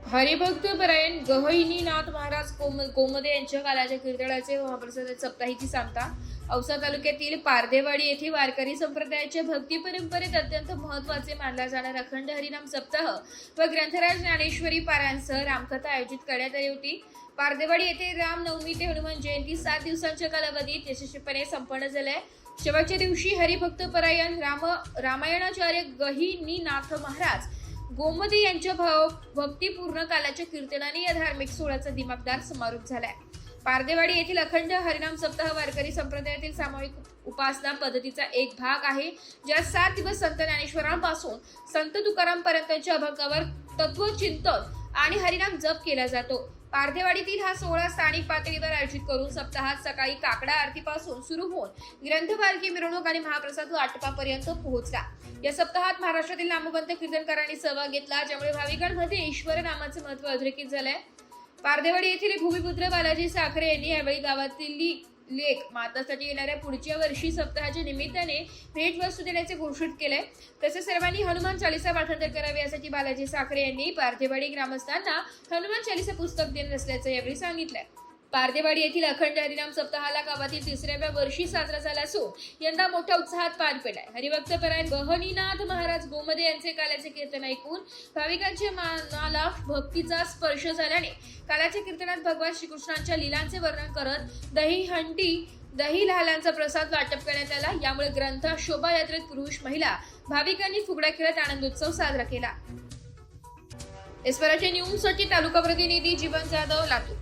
हरिभक्त परायण गहिनीनाथ महाराज कोमदे यांच्या कालाच्या कीर्तनाचे महाप्रसाद सप्ताहीची सांगता औसा तालुक्यातील पारदेवाडी येथे वारकरी संप्रदायाच्या भक्ती परंपरेत अत्यंत महत्त्वाचे मानला जाणारा अखंड हरिनाम सप्ताह व ग्रंथराज ज्ञानेश्वरी पारायणसह रामकथा आयोजित करण्यात आली होती। पारदेवाडी येथे रामनवमी ते हनुमान जयंती 7 दिवसांच्या कालावधीत यशस्वीपणे संपन्न झाले। शेवटच्या दिवशी हरिभक्त परायण रामायणाचार्य गहिनीनाथ महाराज गोमदे यांच्या भक्तिपूर्ण कालाच्या कीर्तनाने या धार्मिक सोहळ्याचा दिमागदार समारोप झालाय। पारदेवाडी येथील अखंड हरिनाम सप्ताह वारकरी संप्रदायातील सामूहिक उपासना पद्धतीचा एक भाग आहे, ज्यात 7 दिवस संत ज्ञानेश्वरांपासून संत तुकारामपर्यंतच्या अभंगावर तत्वचिंतन आणि हरिनाम जप केला जातो। पारदेवाडीतील हा सोहळा स्थानिक पातळीवर आयोजित करून सप्ताहात सकाळी काकडा आरतीपासून सुरू होऊन ग्रंथपालखी मिरवणूक आणि महाप्रसाद वाटपापर्यंत पोहोचला। या सप्ताहात महाराष्ट्रातील नामवंत कीर्तनकारांनी सहभाग घेतला, ज्यामुळे भाविकांमध्ये ईश्वर नामाचे महत्त्व अधोरेखित झाले। पारदेवाडी येथील भूमिपुत्र बालाजी साखरे यांनी यावेळी गावातील लेख मातासाठी येणाऱ्या पुढच्या वर्षी सप्ताहाच्या निमित्ताने भेटवस्तू देण्याचे घोषित केले। तसेच सर्वांनी हनुमान चालीसा पाठांतर करावे यासाठी बालाजी साखरे यांनी पारदेवाडी ग्रामस्थांना हनुमान चालीसा पुस्तक देणार असल्याचं यावेळी सांगितलंय। पारदेवाडी येथील अखंड हरिनाम सप्ताहाला गावातील 3व्या वर्षी साजरा झाला असून यंदा मोठ्या उत्साहात पार पडलाय। हरिभक्त परायण गहिनीनाथ महाराज गोमदे यांचे कालाचे कीर्तन ऐकून भाविकांच्या मनाला भक्तीचा स्पर्श झाल्याने कालाच्या कीर्तनात भगवान श्रीकृष्णांच्या लीलांचे वर्णन करत दही लालांचा प्रसाद वाटप करण्यात आला। यामुळे ग्रंथ शोभायात्रेत पुरुष महिला भाविकांनी फुगड्या खेळत आनंदोत्सव साजरा केला। एस्पराचे न्यूजसाठी तालुका प्रतिनिधी जीवन जाधव, लातूर।